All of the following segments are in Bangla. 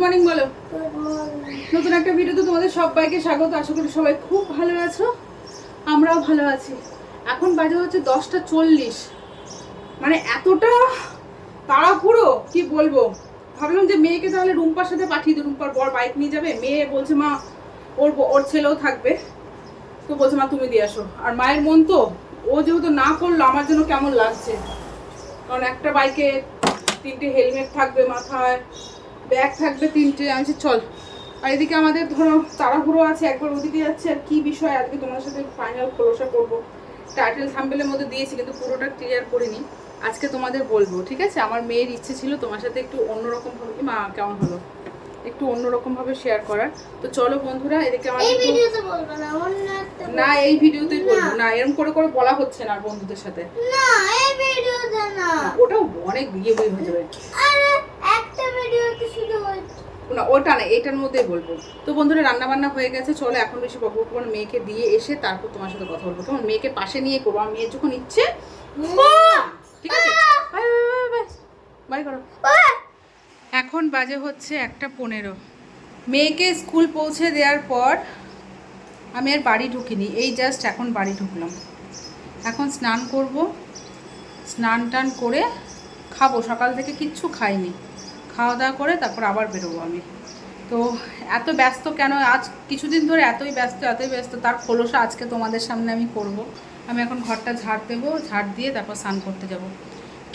মর্নিং বলো। নতুন একটা ভিডিওতে তোমাদের সবাইকে স্বাগত। আশা করি সবাই খুব ভালো আছো, আমরাও ভালো আছি। এখন বাজে হচ্ছে 10:40। মানে এতটা তাড়াহুড়ো কি বলবো। ভাবলাম যে মেয়েকে তাহলে রুম্পার সাথে পাঠিয়ে দিই, রুম্পার বর বাইক নিয়ে যাবে। মেয়ে বলছে মা ওর ছেলেও থাকবে, তো বলছে মা তুমি দিয়ে আসো। আর মায়ের মন তো, ও যেহেতু না করলো আমার জন্য কেমন লাগছে, কারণ একটা বাইকে 3টে হেলমেট থাকবে, মাথায় ব্যাগ থাকবে 3টে। আমি চল। আর এদিকে আমাদের ধরো তাড়াহুড়ো আছে, একবার ওদিকে যাচ্ছে। আর কি বিষয় আজকে তোমার সাথে ফাইনাল খোলসা করবো। টাইটেল থাম্বনেলের মধ্যে দিয়েছি কিন্তু পুরোটা ক্লিয়ার করিনি। আজকে তোমাদের বলবো, ঠিক আছে? আমার মেয়ের ইচ্ছে ছিল তোমার সাথে একটু অন্যরকম ভাবে, মা কেমন হলো, একটু অন্যরকম ভাবে শেয়ার করার। তো চলো বন্ধুরা, এদিকে আমার এই ভিডিওতে বলবো না, অন্য একটা না, এই ভিডিওতেই বলবো না, এরকম করে করে বলা হচ্ছে না বন্ধুদের সাথে। না, এই ভিডিওতে না, ওটাও অনেক বিয়ে বই হয়ে যাবে। আরে একটা ভিডিওতে শুধু হচ্ছে না, ওটা না, এটার মধ্যেই বলবো। তো বন্ধুরা, রান্না বান্না হয়ে গেছে। চলো এখন বেশি বকবক করবো না, মেয়েকে দিয়ে এসে তারপর তোমার সাথে কথা বলবো, কেমন? মেয়েকে পাশে নিয়ে করবো, আমার মেয়ের যখন ইচ্ছে। ঠিক আছে, বাই বাই বাই বাই করো। এখন বাজে হচ্ছে 1:15। মেয়েকে স্কুল পৌঁছে দেওয়ার পর আমি আর বাড়ি ঢুকিনি, এই জাস্ট এখন বাড়ি ঢুকলাম। এখন স্নান করব, স্নান টান করে খাবো। সকাল থেকে কিচ্ছু খাইনি, খাওয়া দাওয়া করে তারপর আবার বেরোবো আমি। তো এত ব্যস্ত কেন আজ, কিছুদিন ধরে এতই ব্যস্ত, তার খোলসা আজকে তোমাদের সামনে আমি করব। আমি এখন ঘরটা ঝাড় দেবো, ঝাড় দিয়ে তারপর স্নান করতে যাব।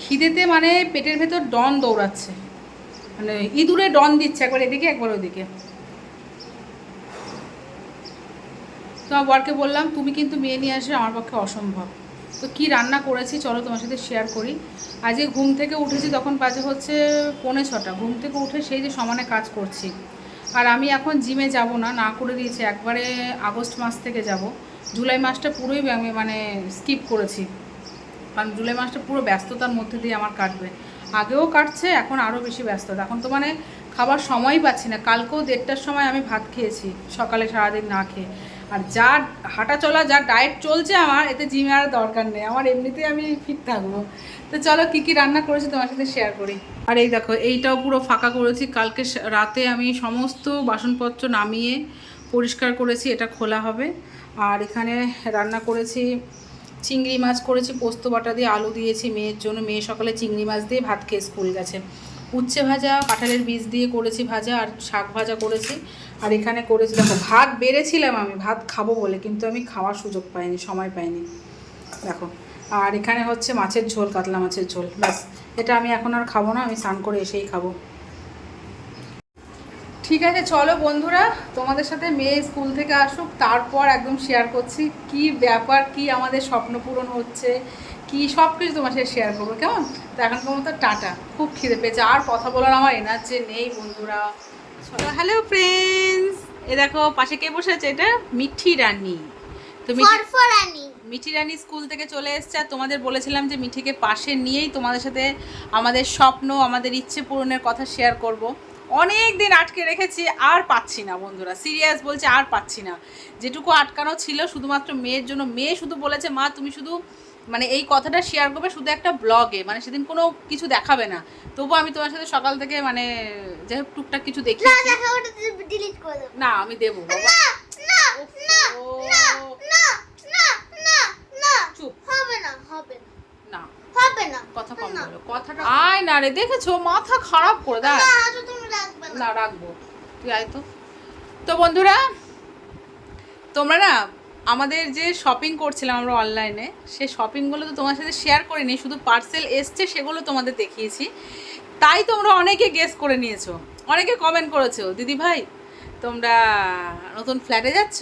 খিদেতে মানে পেটের ভেতর ডন দৌড়াচ্ছে, মানে ইঁদুরে ডন দিচ্ছে, একবার এদিকে একবার ওইদিকে। তো আমার বরকে বললাম তুমি কিন্তু মেয়ে নিয়ে আসলে আমার পক্ষে অসম্ভব। তো কি রান্না করেছি চলো তোমার সাথে শেয়ার করি। আজকে ঘুম থেকে উঠেছি, তখন বাজে হচ্ছে 5:45। ঘুম থেকে উঠে সেই যে সমানে কাজ করছি। আর আমি এখন জিমে যাব না, না করে দিয়েছি, একবারে আগস্ট মাস থেকে যাব। জুলাই মাসটা পুরোই আমি মানে স্কিপ করেছি, কারণ জুলাই মাসটা পুরো ব্যস্ততার মধ্যে দিয়ে আমার কাটবে। আগেও কাটছে, এখন আরও বেশি ব্যস্ততা। এখন তো মানে খাবার সময়ই পাচ্ছি না। কালকেও 1:30টার সময় আমি ভাত খেয়েছি, সকালে সারাদিন না খেয়ে। আর যা হাঁটা চলা, যা ডায়েট চলছে আমার, এতে জিমে আর দরকার নেই আমার, এমনিতেই আমি ফিট থাকবো। তো চলো কী কী রান্না করেছি তোমার সাথে শেয়ার করি। আর এই দেখো, এইটাও পুরো ফাঁকা করেছি। কালকে রাতে আমি সমস্ত বাসনপত্র নামিয়ে পরিষ্কার করেছি, এটা খোলা হবে। আর এখানে রান্না করেছি চিংড়ি মাছ করেছি, পোস্ত বাটা দিয়ে, আলু দিয়েছি মেয়ের জন্য। মেয়ে সকালে চিংড়ি মাছ দিয়ে ভাত খেয়ে স্কুল গেছে। উচ্ছে ভাজা, কাঁঠালের বীজ দিয়ে করেছি ভাজা, আর শাক ভাজা করেছি। আর এখানে করেছি দেখো, ভাত বেড়েছিলাম আমি ভাত খাবো বলে, কিন্তু আমি খাওয়ার সুযোগ পাইনি, সময় পাইনি দেখো। আর এখানে হচ্ছে মাছের ঝোল, কাতলা মাছের ঝোল। ব্যাস, এটা আমি এখন আর খাবো না, আমি স্নান করে এসেই খাবো। ঠিক আছে চলো বন্ধুরা, তোমাদের সাথে মেয়ে স্কুল থেকে আসুক, তারপর একদম শেয়ার করছি কি ব্যাপার, কি আমাদের স্বপ্ন পূরণ হচ্ছে, কি সব কিছু তোমার সাথে শেয়ার করবো, কেমন? তো এখনকার মতো টাটা, খুব খিদে পেয়েছে, আর কথা বলার আমার এনার্জি নেই বন্ধুরা। চলো, হ্যালো ফ্রেন্ডস, এ দেখো পাশে কে বসে আছে, এটা মিঠি রানী। তো মিঠি রানী স্কুল থেকে চলে এসছে। আর তোমাদের বলেছিলাম যে মিঠিকে পাশে নিয়েই তোমাদের সাথে আমাদের স্বপ্ন, আমাদের ইচ্ছে পূরণের কথা শেয়ার করব। অনেক দিন আটকে রেখেছি, আর পাচ্ছি না বন্ধুরা, সিরিয়াস বলছে, আর পাচ্ছি না। যেটুকু আটকানো ছিল শুধুমাত্র মেয়ের জন্য। মেয়ে শুধু বলেছে মা তুমি শুধু মানে এই কথাটা শেয়ার করবে শুধু একটা ব্লগে, মানে সেদিন কোনো কিছু দেখাবে না। তবু আমি তোমার সাথে সকাল থেকে মানে যাই হোক টুকটাক কিছু দেখি। না আমি দেবো বাবা। চুপ, হবে না, হবে না, না হবে না, কথা কম বলো, কথাটা আয় না রে, দেখেছো মাথা খারাপ করে দেয়। না তো তুমি রাখবে না। না রাখবো, তুই আয় তো। তো বন্ধুরা, তোমরা না আমাদের যে শপিং করছিলাম আমরা অনলাইনে, সেই শপিংগুলো তো তোমার সাথে শেয়ার করিনি, শুধু পার্সেল এসছে সেগুলো তোমাদের দেখিয়েছি। তাই তোমরা অনেকে গেস করে নিয়েছো, অনেকে কমেন্ট করেছো দিদি ভাই তোমরা নতুন ফ্ল্যাটে যাচ্ছ।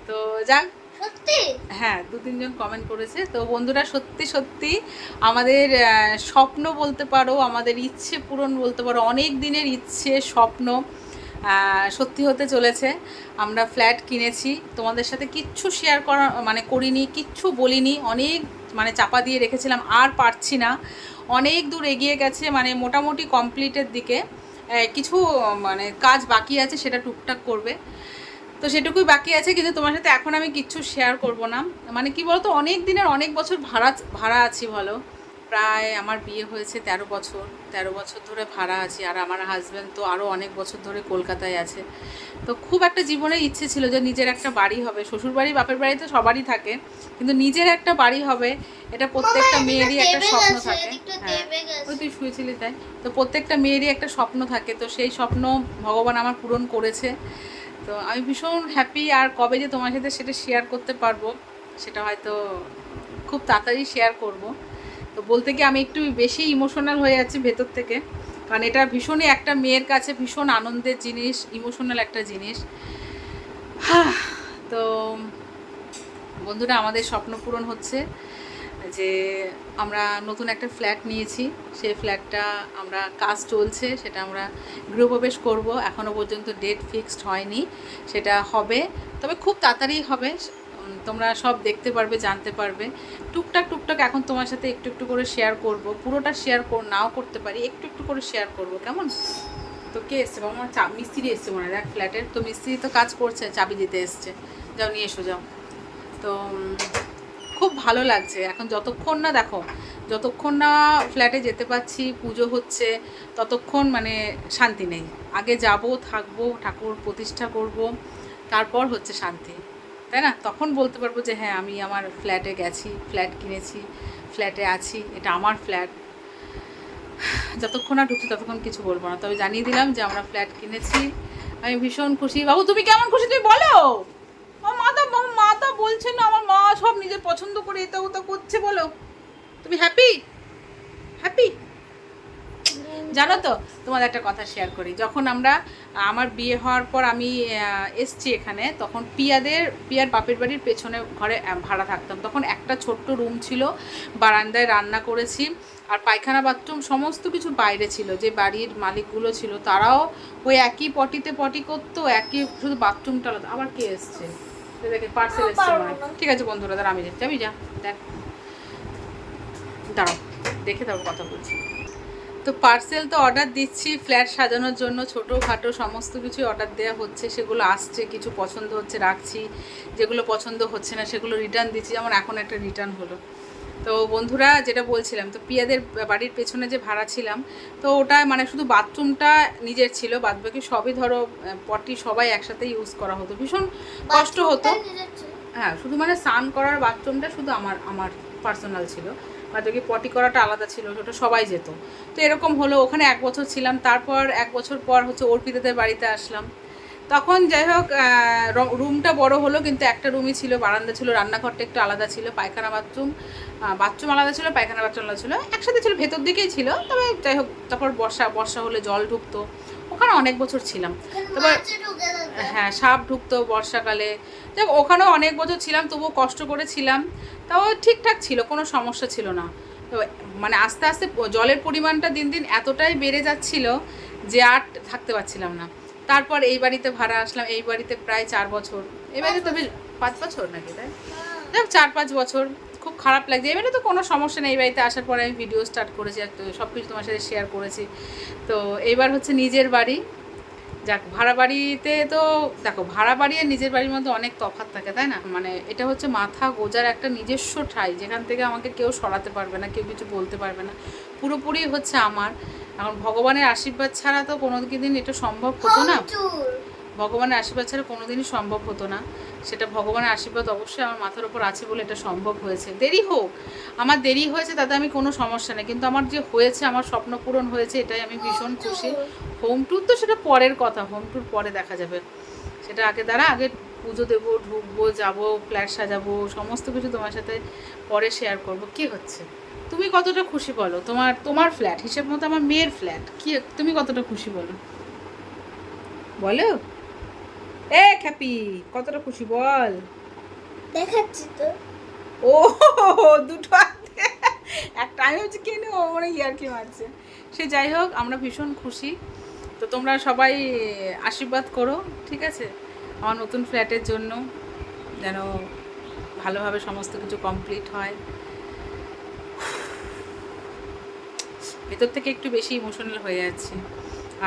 তো যাক, সত্যি হ্যাঁ 2-3 জন কমেন্ট করেছে। তো বন্ধুরা, সত্যি সত্যি আমাদের স্বপ্ন বলতে পারো, আমাদের ইচ্ছে পূরণ বলতে পারো, অনেক দিনের ইচ্ছে স্বপ্ন সত্যি হতে চলেছে। আমরা ফ্ল্যাট কিনেছি, তোমাদের সাথে কিচ্ছু শেয়ার করা মানে করিনি, কিচ্ছু বলিনি, অনেক মানে চাপা দিয়ে রেখেছিলাম, আর পারছি না। অনেক দূর এগিয়ে গেছে, মানে মোটামুটি কমপ্লিটের দিকে। কিছু মানে কাজ বাকি আছে, সেটা টুকটাক করবে, তো সেটুকুই বাকি আছে। কিন্তু তোমার সাথে এখন আমি কিচ্ছু শেয়ার করব না। মানে কি বলতো, অনেক দিনের অনেক বছর ভাড়া আছি বলো, প্রায় আমার বিয়ে হয়েছে 13 বছর ধরে ভাড়া আছি। আর আমার হাজব্যান্ড তো আরও অনেক বছর ধরে কলকাতায় আছে। তো খুব একটা জীবনের ইচ্ছে ছিল যে নিজের একটা বাড়ি হবে। শ্বশুরবাড়ি বাপের বাড়ি তো সবারই থাকে, কিন্তু নিজের একটা বাড়ি হবে এটা প্রত্যেকটা মেয়েরই একটা স্বপ্ন থাকে। হ্যাঁ, ওই তুই শুয়েছিলি তাই তো, প্রত্যেকটা মেয়েরই একটা স্বপ্ন থাকে। তো সেই স্বপ্ন ভগবান আমার পূরণ করেছে। তো আমি ভীষণ হ্যাপি। আর কবে যে তোমার সাথে সেটা শেয়ার করতে পারবো সেটা হয়তো খুব তাড়াতাড়ি শেয়ার করব। তো বলতে কি আমি একটু বেশি ইমোশনাল হয়ে যাচ্ছি ভেতর থেকে, কারণ এটা ভীষণই একটা মেয়ের কাছে ভীষণ আনন্দের জিনিস, ইমোশনাল একটা জিনিস। তো বন্ধুরা, আমাদের স্বপ্ন পূরণ হচ্ছে যে আমরা নতুন একটা ফ্ল্যাট নিয়েছি। সেই ফ্ল্যাটটা আমরা কাজ চলছে, সেটা আমরা গৃহপ্রবেশ করব। এখনও পর্যন্ত ডেট ফিক্সড হয়নি, সেটা হবে, তবে খুব তাড়াতাড়ি হবে। তোমরা সব দেখতে পারবে, জানতে পারবে। টুকটাক এখন তোমার সাথে একটু একটু করে শেয়ার করব। পুরোটা শেয়ার নাও করতে পারি, একটু একটু করে শেয়ার করব, কেমন? তো কে এসছে বাবা? আমার মিস্ত্রি এসছে মনে হয়, দেখ ফ্ল্যাটের তো মিস্ত্রি তো কাজ করছে, চাবি দিতে এসছে। যাও নিয়ে এসো যাও। তো খুব ভালো লাগছে এখন, যতক্ষণ না ফ্ল্যাটে যেতে পারছি, পুজো হচ্ছে, ততক্ষণ মানে শান্তি নেই। আগে যাব, থাকবো, ঠাকুর প্রতিষ্ঠা করব, তারপর হচ্ছে শান্তি, তাই না? তখন বলতে পারবো যে হ্যাঁ, আমি আমার ফ্ল্যাটে গেছি, ফ্ল্যাট কিনেছি, ফ্ল্যাটে আছি, এটা আমার ফ্ল্যাট। যতক্ষণ না ঢুকছি ততক্ষণ কিছু বলবো না। তবে জানিয়ে দিলাম যে আমরা ফ্ল্যাট কিনেছি, আমি ভীষণ খুশি। বাবু তুমি কেমন খুশি তুমি বলো? আমার মা বলছে না, আমার মা সব নিজে পছন্দ করে এটা ওটা করছে, বলো তুমি হ্যাপি? হ্যাপি? জানো তো, তোমাদের একটা কথা শেয়ার করি। যখন আমার বিয়ে হওয়ার পর আমি এসছি এখানে, তখন পিয়ার বাপের বাড়ির পেছনে ঘরে ভাড়া থাকতাম। তখন একটা ছোট্ট রুম ছিল, বারান্দায় রান্না করেছি, আর পায়খানা বাথরুম সমস্ত কিছু বাইরে ছিল। যে বাড়ির মালিকগুলো ছিল তারাও ওই একই পটিতে পটি করতো, একই, শুধু বাথরুমটা আলাদা। আবার কে এসছে দেখে, পার্সেল এসছে মনে হয়। ঠিক আছে বন্ধুরা, দাঁড়া আমি যাবি, যা দেখ, দাঁড়াও দেখে তারপর কথা বলছি। তো পার্সেল তো অর্ডার দিচ্ছি ফ্ল্যাট সাজানোর জন্য, ছোটোখাটো সমস্ত কিছু অর্ডার দেওয়া হচ্ছে, সেগুলো আসছে, কিছু পছন্দ হচ্ছে রাখছি, যেগুলো পছন্দ হচ্ছে না সেগুলো রিটার্ন দিচ্ছি। যেমন এখন একটা রিটার্ন হলো। তো বন্ধুরা, যেটা বলছিলাম, তো পিয়াদের বাড়ির পেছনে যে ভাড়া ছিলাম, তো ওটা মানে শুধু বাথরুমটা নিজের ছিল, বাদবাকি সবই ধরো পটি সবাই একসাথে ইউজ করা হতো, ভীষণ কষ্ট হতো। হ্যাঁ, শুধু মানে স্নান করার বাথরুমটা শুধু আমার পার্সোনাল ছিল, বাদবাকি পটি করাটা আলাদা ছিল, ওটা সবাই যেত। তো এরকম হলো, ওখানে 1 বছর ছিলাম। তারপর 1 বছর পর হচ্ছে অর্পিতাদের বাড়িতে আসলাম। তখন যাই হোক, রুমটা বড় হলো, কিন্তু একটা রুমই ছিল, বারান্দা ছিল, রান্নাঘরটা একটু আলাদা ছিল, পায়খানা বাথরুম আলাদা ছিল, পায়খানা বাথরুম আলাদা ছিল, একসাথে ছিল, ভেতর দিকেই ছিল। তবে যাই হোক, তারপর বর্ষা হলে জল ঢুকতো, ওখানে অনেক বছর ছিলাম। তারপর হ্যাঁ, সাপ ঢুকতো বর্ষাকালে। যাই হোক, ওখানেও অনেক বছর ছিলাম, তবুও কষ্ট করে ছিলাম, তাও ঠিকঠাক ছিল, কোনো সমস্যা ছিল না। তো মানে আস্তে আস্তে জলের পরিমাণটা দিন দিন এতটাই বেড়ে যাচ্ছিল যে আর থাকতে পারছিলাম না। তারপর এই বাড়িতে ভাড়া আসলাম, এই বাড়িতে প্রায় 4 বছর, এই বাড়িতে তবে 5 বছর নাকি, তাই যাক 4-5 বছর। খুব খারাপ লাগছে। এবারে তো কোনো সমস্যা নেই, এই বাড়িতে আসার পরে আমি ভিডিও স্টার্ট করেছি, আর সব কিছু তোমার সাথে শেয়ার করেছি। তো এইবার হচ্ছে নিজের বাড়ি। যাক, ভাড়া বাড়িতে তো দেখো, ভাড়া বাড়ি আর নিজের বাড়ির মধ্যে অনেক তফাৎ থাকে, তাই না? মানে এটা হচ্ছে মাথা গোজার একটা নিজস্ব ঠাঁই, যেখান থেকে আমাকে কেউ সরাতে পারবে না, কেউ কিছু বলতে পারবে না, পুরোপুরি হচ্ছে আমার। এখন ভগবানের আশীর্বাদ ছাড়া তো কোনো দিন এটা সম্ভব হতো না, ভগবানের আশীর্বাদ ছাড়া কোনো দিনই সম্ভব হতো না। সেটা ভগবানের আশীর্বাদ অবশ্যই আমার মাথার ওপর আছে বলে এটা সম্ভব হয়েছে। দেরি হোক, আমার দেরি হয়েছে তাতে আমি কোনো সমস্যা নেই, কিন্তু আমার যে হয়েছে, আমার স্বপ্ন পূরণ হয়েছে, এটাই আমি ভীষণ খুশি। হোম ট্যুর তো সেটা পরের কথা, হোম ট্যুর পরে দেখা যাবে, সেটা আগে পুজো দেবো, ঢুকবো, যাবো, ফ্ল্যাট সাজাবো, সমস্ত কিছু তোমার সাথে পরে শেয়ার করব। কি হচ্ছে, তুমি কতটা খুশি বলো? তোমার ফ্ল্যাট হিসেব মতো আমার মেয়ের ফ্ল্যাট, কি তুমি কতটা খুশি বলো? বলো এ খ্যাপি, কতটা খুশি বল? দেখাচ্ছি তো। ও দুটো একটা আমি হচ্ছে কিনে, ও মানে ইয়ার্কি মারছে। সে যাই হোক, আমরা ভীষণ খুশি। তো তোমরা সবাই আশীর্বাদ করো, ঠিক আছে, আমার নতুন ফ্ল্যাটের জন্য, যেন ভালোভাবে সমস্ত কিছু কমপ্লিট হয়। ভেতর থেকে একটু বেশি ইমোশনাল হয়ে যাচ্ছি,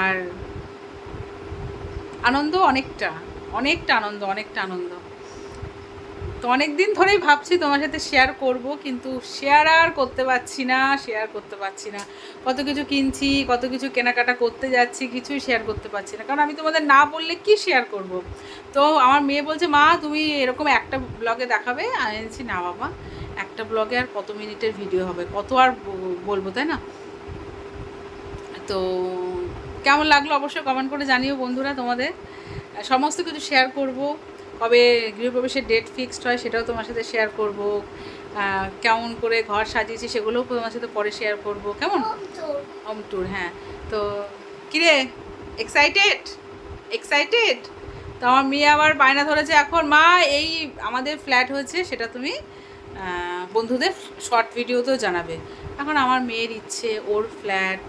আর আনন্দ অনেকটা আনন্দ। তো অনেক দিন ধরেই ভাবছি তোমার সাথে শেয়ার করব, কিন্তু শেয়ার আর করতে পারছি না, কত কিছু কিনছি, কত কিছু কেনাকাটা করতে যাচ্ছি, কিছুই শেয়ার করতে পারছি না, কারণ আমি তোমাদের না বললে কি শেয়ার করব। তো আমার মেয়ে বলছে, মা তুমি এরকম একটা ব্লগে দেখাবে, আমি বলছি না বাবা, একটা ব্লগে আর কত মিনিটের ভিডিও হবে, কত আর বলবো, তাই না? তো কেমন লাগলো অবশ্যই কমেন্ট করে জানিও বন্ধুরা তোমাদের। সমস্ত কিছু শেয়ার করব, কবে গৃহপ্রবেশের ডেট ফিক্সড হয় সেটাও তোমার সাথে শেয়ার করব, কেমন করে ঘর সাজিয়েছি সেগুলোও তোমার সাথে পরে শেয়ার করব, কেমন? হোম ট্যুর, হ্যাঁ। তো কিরে, এক্সাইটেড? তো আমার মেয়ে আবার বায়না ধরেছে এখন, মা এই আমাদের ফ্ল্যাট হয়েছে সেটা তুমি বন্ধুদের শর্ট ভিডিওতেও জানাবে। এখন আমার মেয়ের ইচ্ছে, ওর ফ্ল্যাট,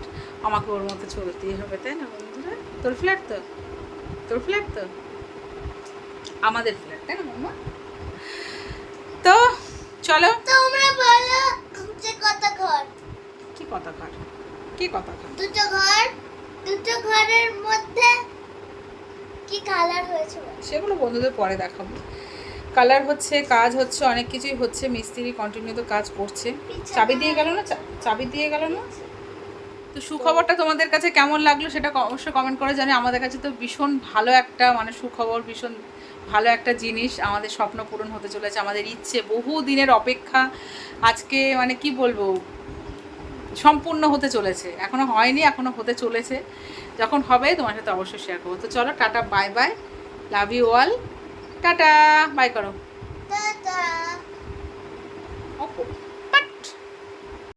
আমাকে ওর মতো চলতেই হবে, তাই না বন্ধুরা? তোর ফ্ল্যাট তো আমাদের ফ্ল্যাট, তাই না মাম্মা? তো চলো, তোমরা বলো যে কত ঘর? কি কথা ঘর? দুটো ঘরের মধ্যে কি কালার হয়েছে বলো? সেগুলো বন্ধুদের পরে দেখাবো। কালার হচ্ছে, কাজ হচ্ছে, অনেক কিছুই হচ্ছে, মিস্ত্রি কন্টিনিউ তো কাজ করছে। চাবি দিয়ে গেল না? তো সুখবরটা তোমাদের কাছে কেমন লাগলো সেটা অবশ্যই কমেন্ট করে জানি। আমাদের কাছে তো ভীষণ ভালো একটা মানে সুখবর, ভীষণ ভালো একটা জিনিস, আমাদের স্বপ্ন পূরণ হতে চলেছে, আমাদের ইচ্ছে, বহু দিনের অপেক্ষা আজকে মানে কি বলবো, সম্পূর্ণ হতে চলেছে। এখনও হয়নি, এখনও হতে চলেছে। যখন হবে তোমার সাথে অবশ্যই শেয়ার করবো। তো চলো, tata, bye bye, love you all, tata, bye করো। টাটা। ওকে।